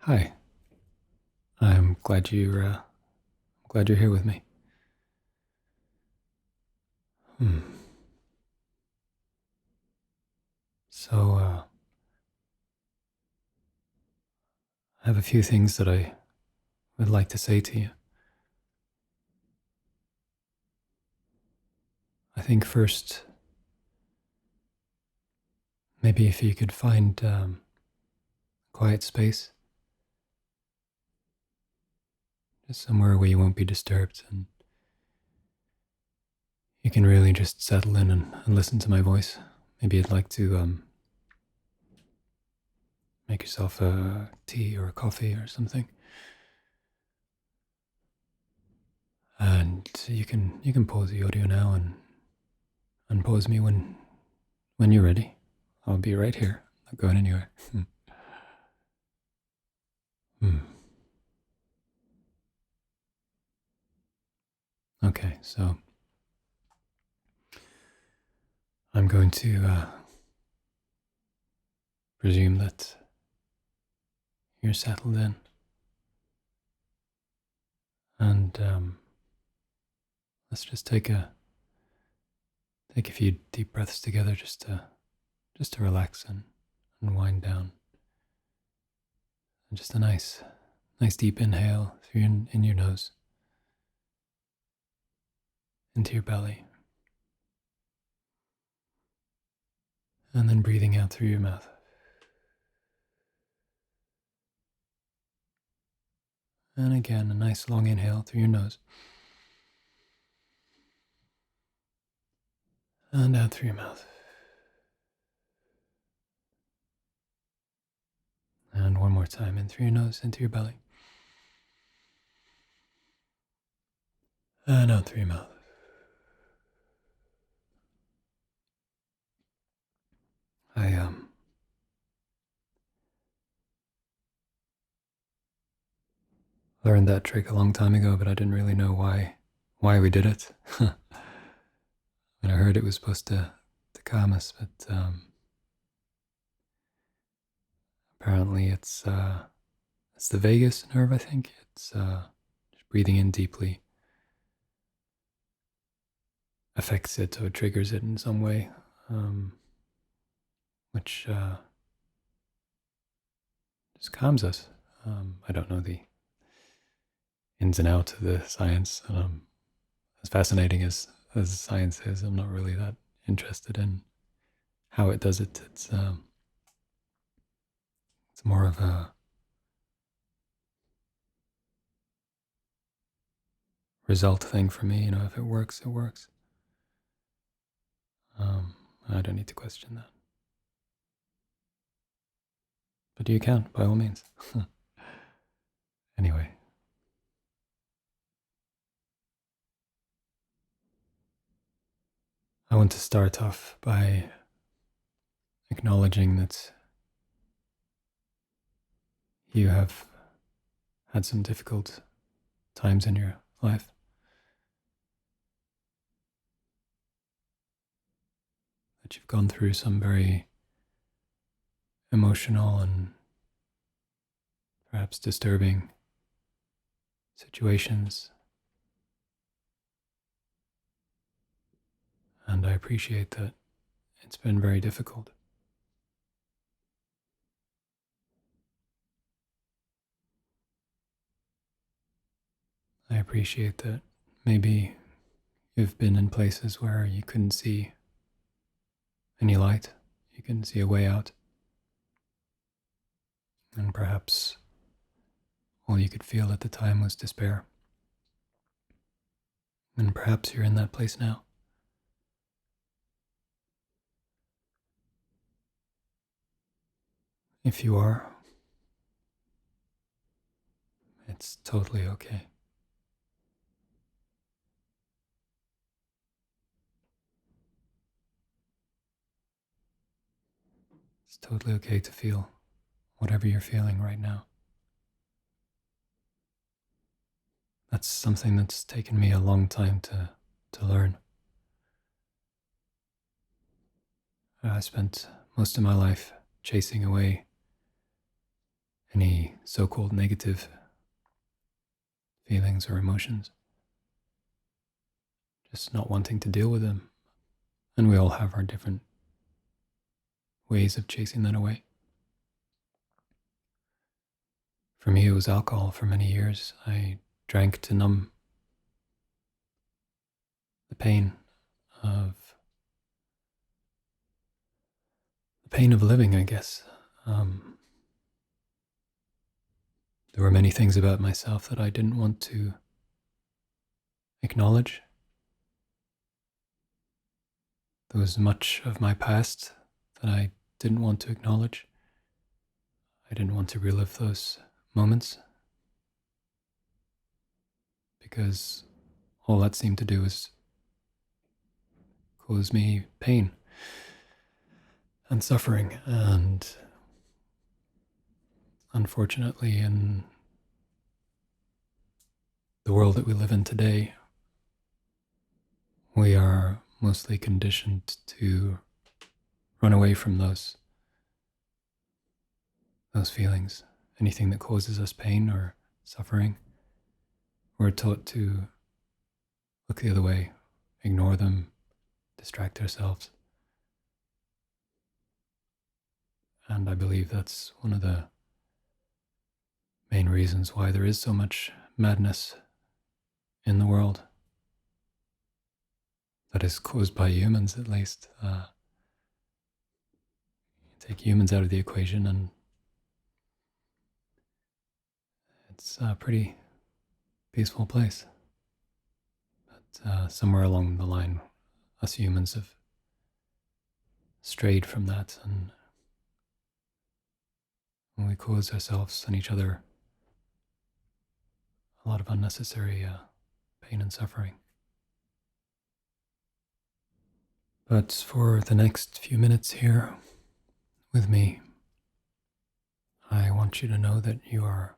Hi, I'm glad you're here with me. Hmm. So, I have a few things that I would like to say to you. I think first, maybe if you could find quiet space, just somewhere where you won't be disturbed, and you can really just settle in and listen to my voice. Maybe you'd like to make yourself a tea or a coffee or something, and you can pause the audio now and unpause me when you're ready. I'll be right here, not going anywhere. Hmm. Okay, so I'm going to presume that you're settled in, and let's just take a few deep breaths together, just to relax and wind down, and just a nice deep inhale through in your nose into your belly, and then breathing out through your mouth. And again, a nice long inhale through your nose, and out through your mouth. And one more time, in through your nose, into your belly, and out through your mouth. I learned that trick a long time ago, but I didn't really know why we did it. And I heard it was supposed to calm us, but apparently it's the vagus nerve. I think it's just breathing in deeply affects it or triggers it in some way, um, which just calms us. I don't know the ins and outs of the science. As fascinating as science is, I'm not really that interested in how it does it. It's more of a result thing for me. If it works, it works. I don't need to question that. But you can, by all means. Anyway, I want to start off by acknowledging that you have had some difficult times in your life, that you've gone through some very emotional and perhaps disturbing situations. And I appreciate that it's been very difficult. I appreciate that maybe you've been in places where you couldn't see any light, you couldn't see a way out, and perhaps all you could feel at the time was despair. And perhaps you're in that place now. If you are, it's totally okay. It's totally okay to feel whatever you're feeling right now. That's something that's taken me a long time to learn. I spent most of my life chasing away any so-called negative feelings or emotions, just not wanting to deal with them. And we all have our different ways of chasing that away. For me, it was alcohol for many years. I drank to numb the of pain of living, I guess. There were many things about myself that I didn't want to acknowledge. There was much of my past that I didn't want to acknowledge. I didn't want to relive those moments because all that seemed to do was cause me pain and suffering. And unfortunately, in the world that we live in today, we are mostly conditioned to run away from those feelings. Anything that causes us pain or suffering, we're taught to look the other way, ignore them, distract ourselves. And I believe that's one of the main reasons why there is so much madness in the world that is caused by humans, at least. Take humans out of the equation and it's a pretty peaceful place. But somewhere along the line, us humans have strayed from that, and we cause ourselves and each other a lot of unnecessary pain and suffering. But for the next few minutes here with me, I want you to know that you are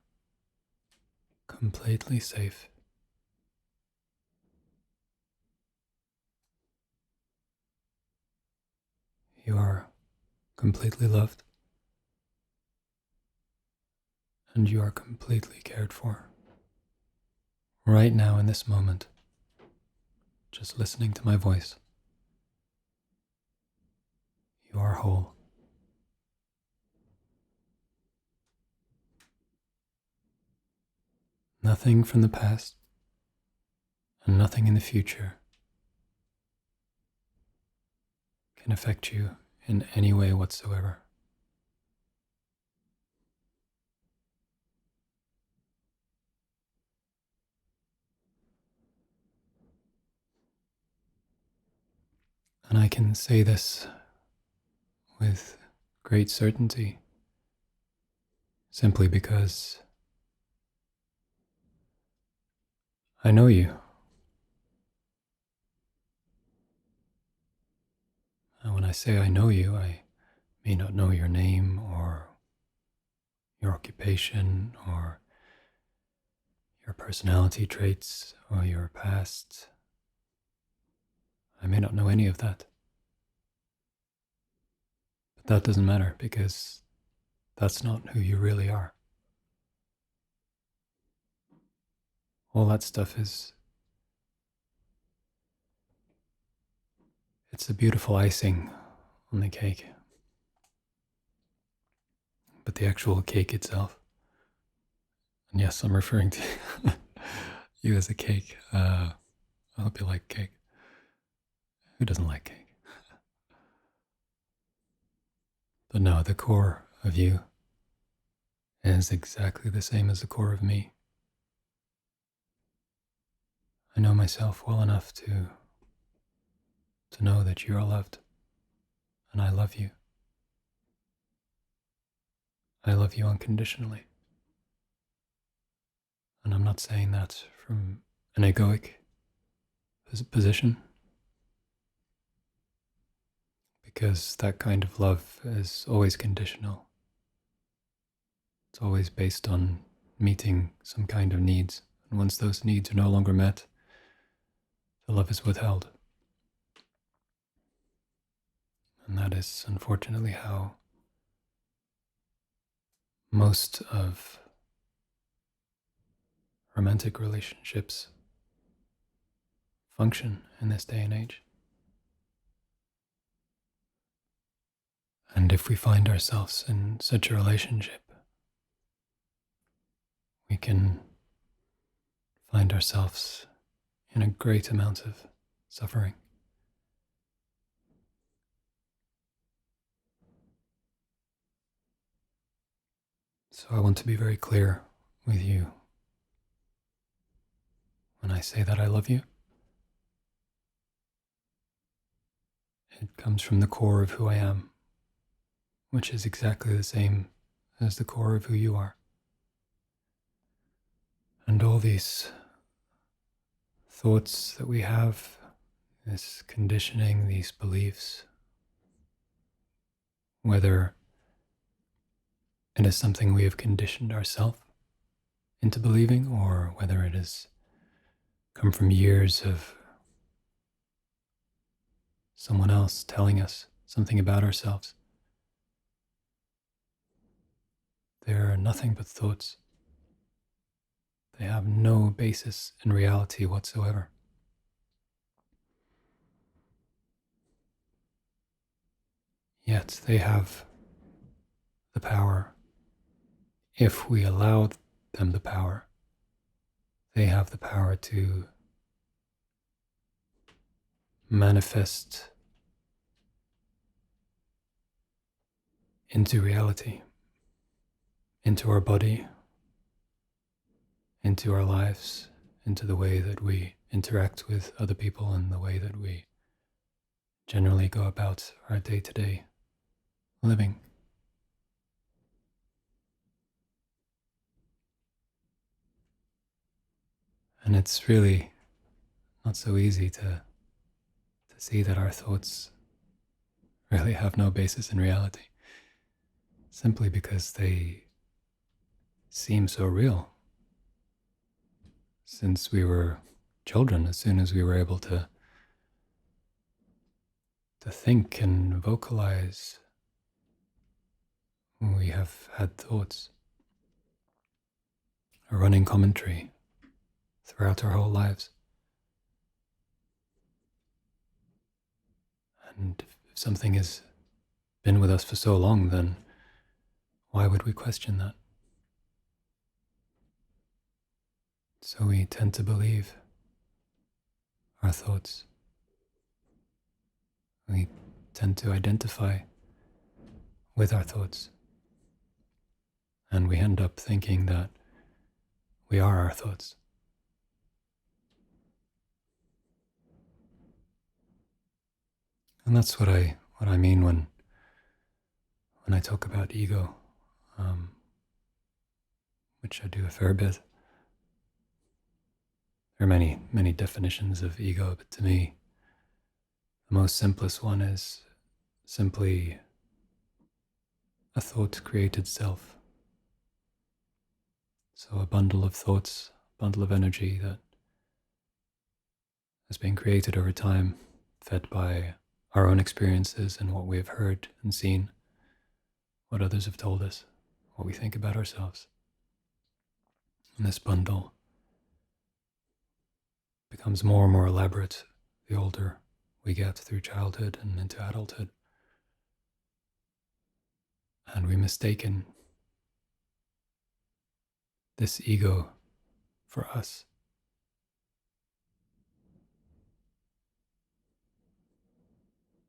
completely safe. You are completely loved, and you are completely cared for. Right now, in this moment, just listening to my voice, you are whole. Nothing from the past and nothing in the future can affect you in any way whatsoever. And I can say this with great certainty simply because I know you. And when I say I know you, I may not know your name or your occupation or your personality traits or your past. I may not know any of that. But that doesn't matter because that's not who you really are. All that stuff it's a beautiful icing on the cake. But the actual cake itself, and yes, I'm referring to you as a cake. I hope you like cake. Who doesn't like cake? But no, the core of you is exactly the same as the core of me. I know myself well enough to know that you are loved, and I love you. I love you unconditionally. And I'm not saying that from an egoic position, because that kind of love is always conditional. It's always based on meeting some kind of needs, and once those needs are no longer met, the love is withheld. And that is unfortunately how most of romantic relationships function in this day and age. And if we find ourselves in such a relationship, we can find ourselves in a great amount of suffering. So I want to be very clear with you when I say that I love you. It comes from the core of who I am, which is exactly the same as the core of who you are. And all these thoughts that we have, this conditioning, these beliefs, whether it is something we have conditioned ourselves into believing, or whether it has come from years of someone else telling us something about ourselves. They are nothing but thoughts. They have no basis in reality whatsoever. Yet they have the power, if we allow them the power, they have the power to manifest into reality, into our body, into our lives, into the way that we interact with other people and the way that we generally go about our day-to-day living. And it's really not so easy to see that our thoughts really have no basis in reality, simply because they seem so real. Since we were children, as soon as we were able to think and vocalize, we have had thoughts, a running commentary throughout our whole lives. And if something has been with us for so long, then why would we question that? So we tend to believe our thoughts. We tend to identify with our thoughts. And we end up thinking that we are our thoughts. And that's what I mean when I talk about ego, which I do a fair bit. There are many definitions of ego, but to me, the most simplest one is simply a thought-created self. So a bundle of thoughts, a bundle of energy that has been created over time, fed by our own experiences and what we have heard and seen, what others have told us, what we think about ourselves. And this bundle becomes more and more elaborate the older we get through childhood and into adulthood. And we mistaken this ego for us.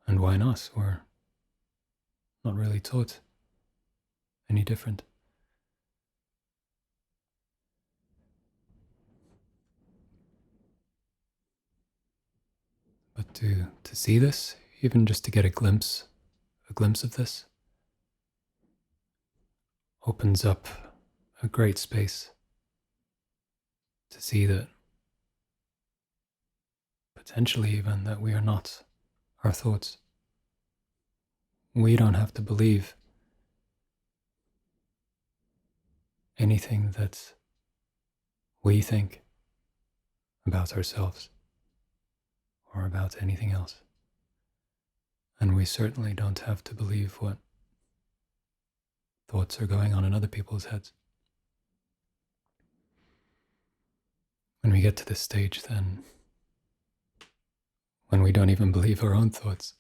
And why not? We're not really taught any different. But to see this, even just to get a glimpse of this, opens up a great space to see that potentially even that we are not our thoughts. We don't have to believe anything that we think about ourselves or about anything else. And we certainly don't have to believe what thoughts are going on in other people's heads. When we get to this stage, then, when we don't even believe our own thoughts,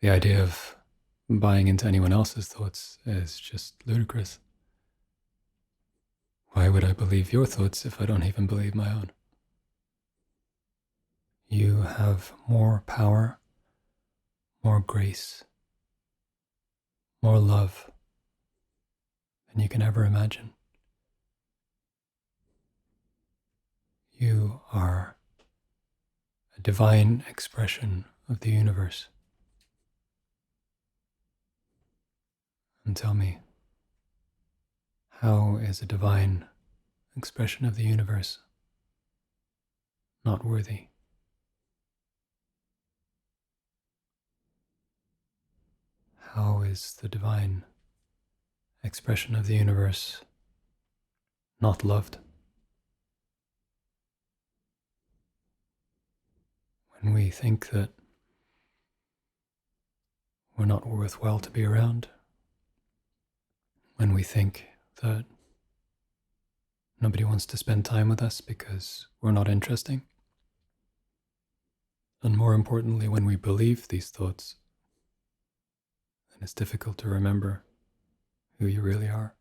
the idea of buying into anyone else's thoughts is just ludicrous. Why would I believe your thoughts if I don't even believe my own? You have more power, more grace, more love than you can ever imagine. You are a divine expression of the universe. And tell me, how is a divine expression of the universe not worthy? How is the divine expression of the universe not loved? When we think that we're not worthwhile to be around, when we think that nobody wants to spend time with us because we're not interesting, and more importantly, when we believe these thoughts, then it's difficult to remember who you really are.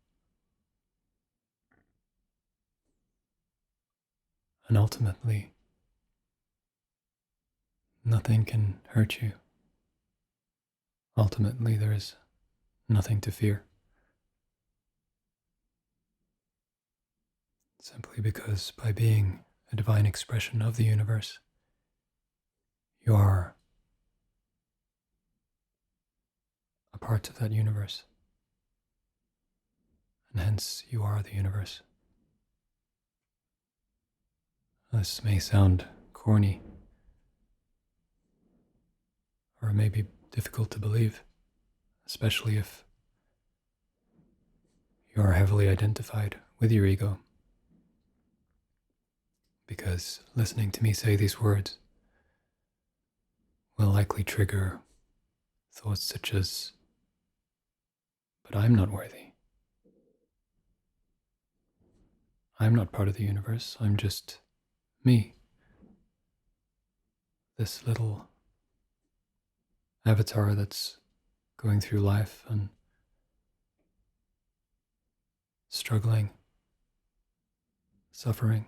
And ultimately, nothing can hurt you. Ultimately, there is nothing to fear. Simply because by being a divine expression of the universe, you are a part of that universe. And hence you are the universe. This may sound corny, or it may be difficult to believe, especially if you are heavily identified with your ego. Because listening to me say these words will likely trigger thoughts such as, but I'm not worthy. I'm not part of the universe. I'm just me. This little avatar that's going through life and struggling, suffering.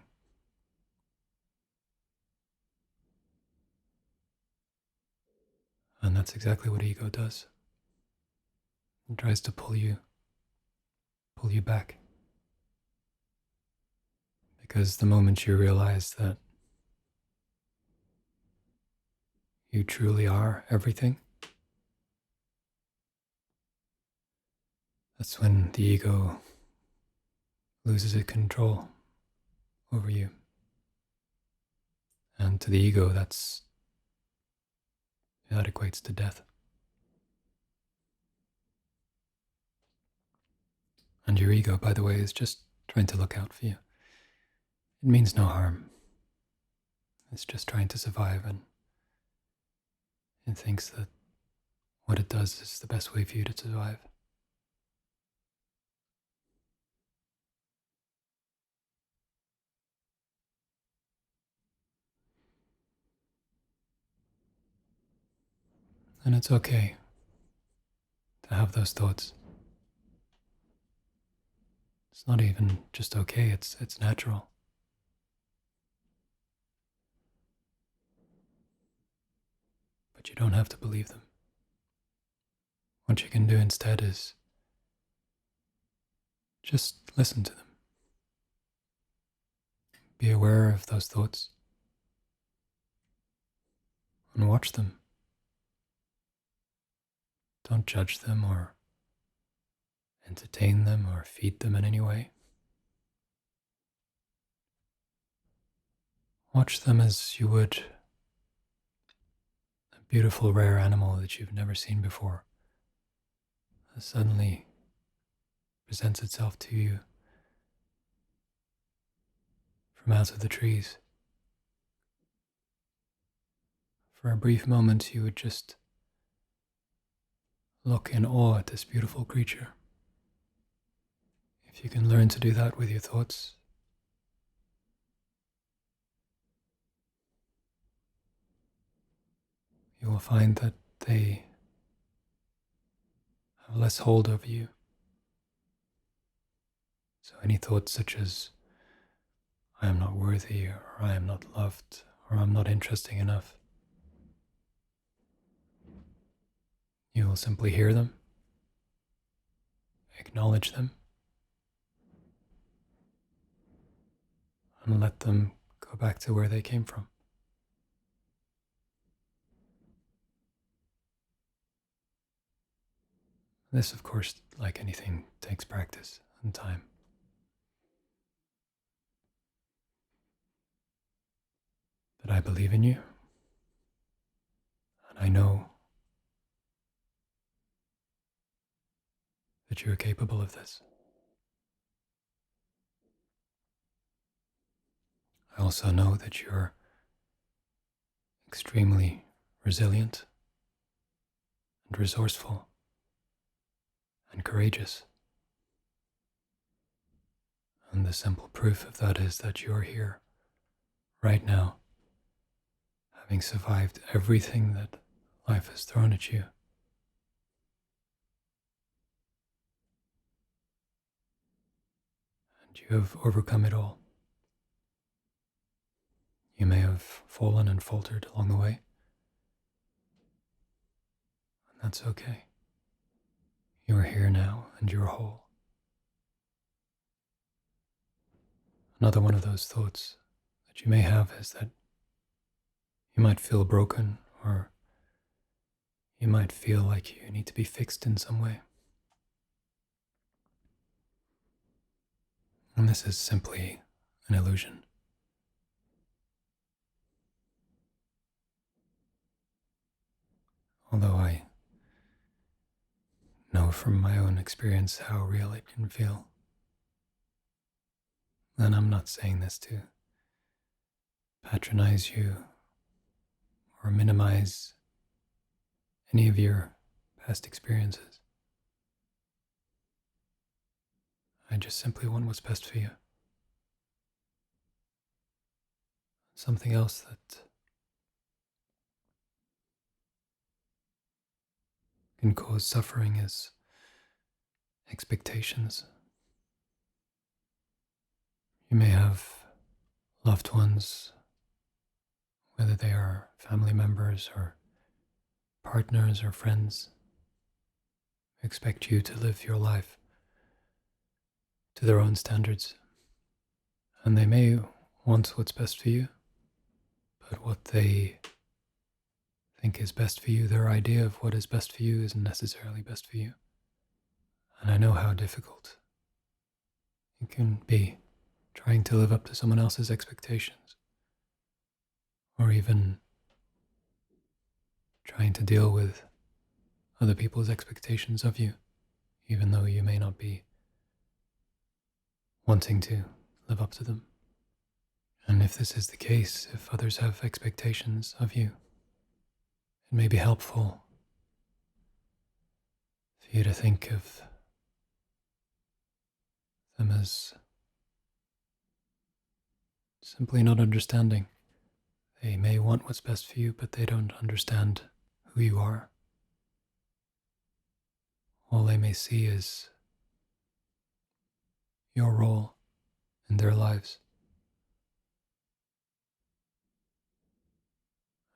And that's exactly what ego does. It tries to pull you back. Because the moment you realize that you truly are everything, that's when the ego loses its control over you. And to the ego, that equates to death. And your ego, by the way, is just trying to look out for you. It means no harm. It's just trying to survive, and it thinks that what it does is the best way for you to survive. And it's okay to have those thoughts. It's not even just okay, it's natural. But you don't have to believe them. What you can do instead is just listen to them. Be aware of those thoughts and watch them. Don't judge them or entertain them or feed them in any way. Watch them as you would a beautiful rare animal that you've never seen before that suddenly presents itself to you from out of the trees. For a brief moment, you would just look in awe at this beautiful creature. If you can learn to do that with your thoughts, you will find that they have less hold over you. So any thoughts such as, I am not worthy, or I am not loved, or I'm not interesting enough, you will simply hear them, acknowledge them, and let them go back to where they came from. This, of course, like anything, takes practice and time. But I believe in you, and I know that you are capable of this. I also know that you're extremely resilient and resourceful and courageous. And the simple proof of that is that you're here right now, having survived everything that life has thrown at you. And you have overcome it all. You may have fallen and faltered along the way, and that's okay. You are here now, and you're whole. Another one of those thoughts that you may have is that you might feel broken, or you might feel like you need to be fixed in some way. And this is simply an illusion. Although I know from my own experience how real it can feel. And I'm not saying this to patronize you or minimize any of your past experiences. I just simply want what's best for you. Something else that can cause suffering is expectations. You may have loved ones, whether they are family members or partners or friends, who expect you to live your life to their own standards. And they may want what's best for you, but what they think is best for you, their idea of what is best for you, isn't necessarily best for you. And I know how difficult it can be trying to live up to someone else's expectations, or even trying to deal with other people's expectations of you, even though you may not be wanting to live up to them. And if this is the case, if others have expectations of you, it may be helpful for you to think of them as simply not understanding. They may want what's best for you, but they don't understand who you are. All they may see is your role in their lives.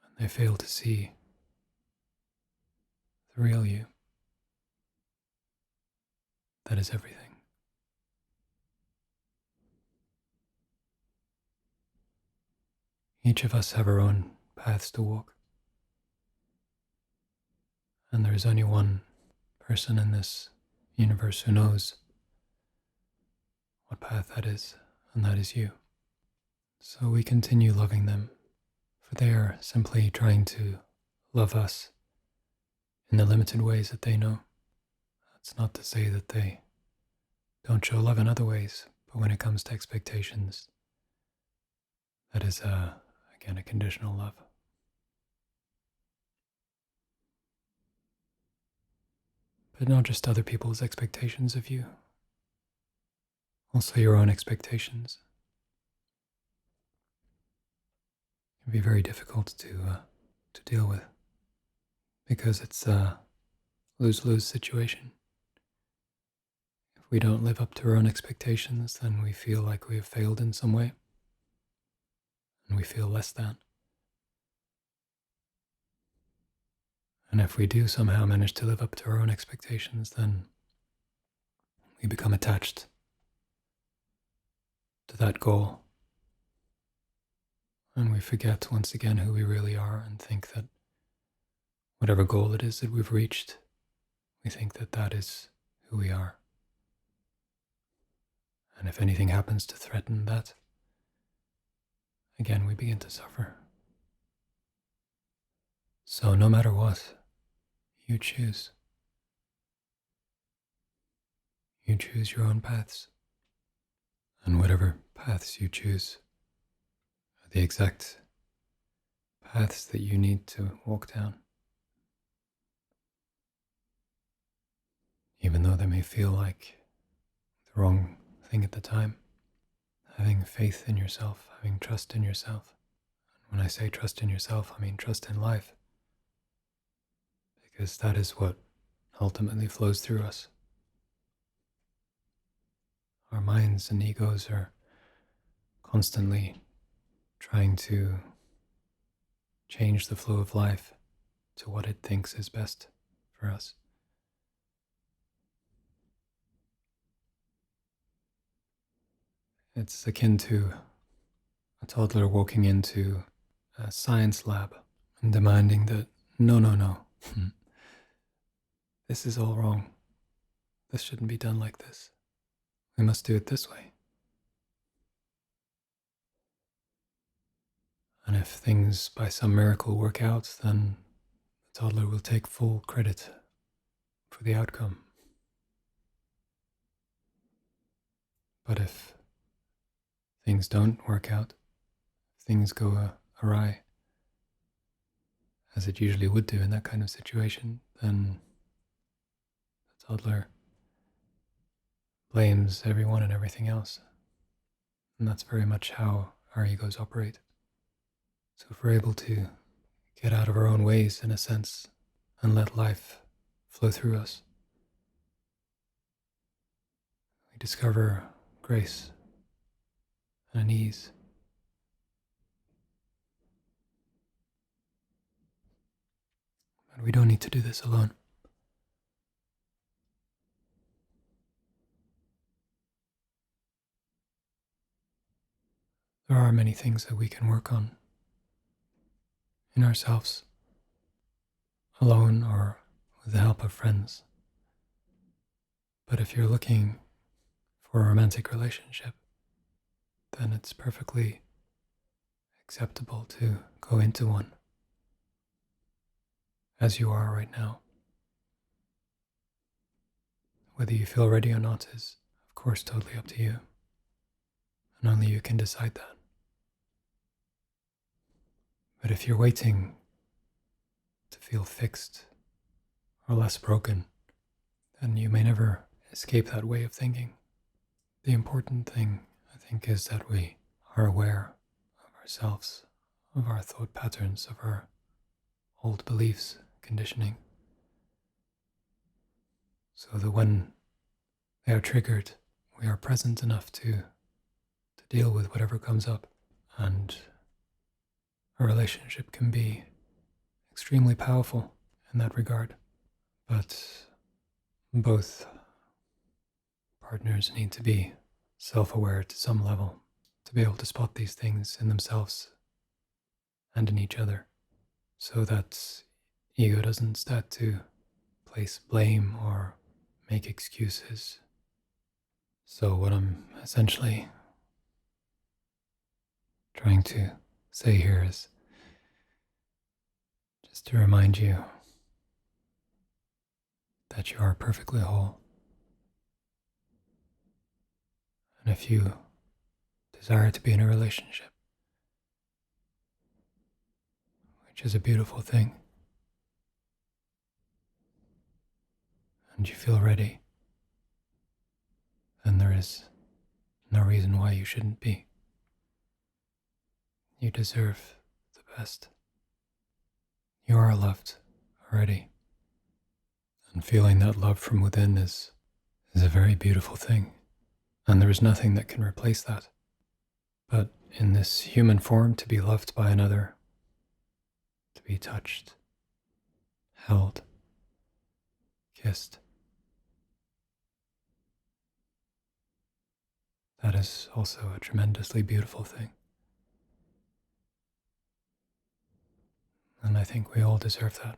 And they fail to see the real you. That is everything. Each of us have our own paths to walk. And there is only one person in this universe who knows what path that is, and that is you. So we continue loving them, for they are simply trying to love us in the limited ways that they know. That's not to say that they don't show love in other ways, but when it comes to expectations, that is, again, a conditional love. But not just other people's expectations of you, Also, your own expectations. It can be very difficult to deal with because it's a lose-lose situation. If we don't live up to our own expectations, then we feel like we have failed in some way, and we feel less than. And if we do somehow manage to live up to our own expectations, then we become attached to that goal. And we forget once again who we really are and think that whatever goal it is that we've reached, we think that that is who we are. And if anything happens to threaten that, again we begin to suffer. So no matter what you choose your own paths. And whatever paths you choose are the exact paths that you need to walk down. Even though they may feel like the wrong thing at the time, having faith in yourself, having trust in yourself. And when I say trust in yourself, I mean trust in life. Because that is what ultimately flows through us. Our minds and egos are constantly trying to change the flow of life to what it thinks is best for us. It's akin to a toddler walking into a science lab and demanding that, no, this is all wrong. This shouldn't be done like this. We must do it this way. And if things by some miracle work out, then the toddler will take full credit for the outcome. But if things don't work out, if things go awry, as it usually would do in that kind of situation, then the toddler blames everyone and everything else. And that's very much how our egos operate. So if we're able to get out of our own ways, in a sense, and let life flow through us, we discover grace and an ease. And we don't need to do this alone. There are many things that we can work on in ourselves, alone or with the help of friends. But if you're looking for a romantic relationship, then it's perfectly acceptable to go into one as you are right now. Whether you feel ready or not is, of course, totally up to you, and only you can decide that. But if you're waiting to feel fixed or less broken, then you may never escape that way of thinking. The important thing, I think, is that we are aware of ourselves, of our thought patterns, of our old beliefs, conditioning, so that when they are triggered, we are present enough to deal with whatever comes up. And a relationship can be extremely powerful in that regard. But both partners need to be self-aware to some level to be able to spot these things in themselves and in each other, so that ego doesn't start to place blame or make excuses. So what I'm essentially trying to say here is just to remind you that you are perfectly whole. And if you desire to be in a relationship, which is a beautiful thing, and you feel ready, then there is No reason why you shouldn't be. You deserve the best. You are loved already. And feeling that love from within is a very beautiful thing. And there is nothing that can replace that. But in this human form, to be loved by another, to be touched, held, kissed, that is also a tremendously beautiful thing. And I think we all deserve that.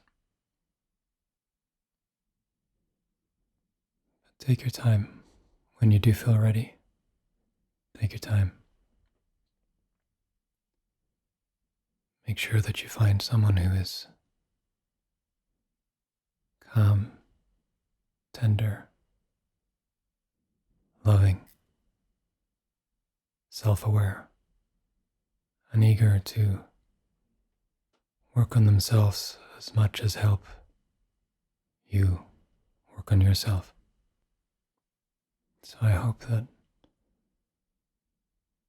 But take your time when you do feel ready. Take your time. Make sure that you find someone who is calm, tender, loving, self-aware, and eager to work on themselves as much as help you work on yourself. So I hope that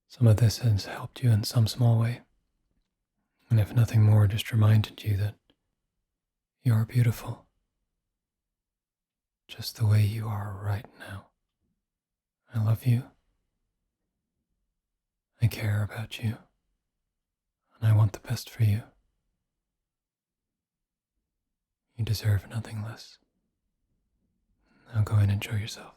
some of this has helped you in some small way. And if nothing more, just reminded you that you are beautiful, just the way you are right now. I love you. I care about you. And I want the best for you. You deserve nothing less. Now go and enjoy yourself.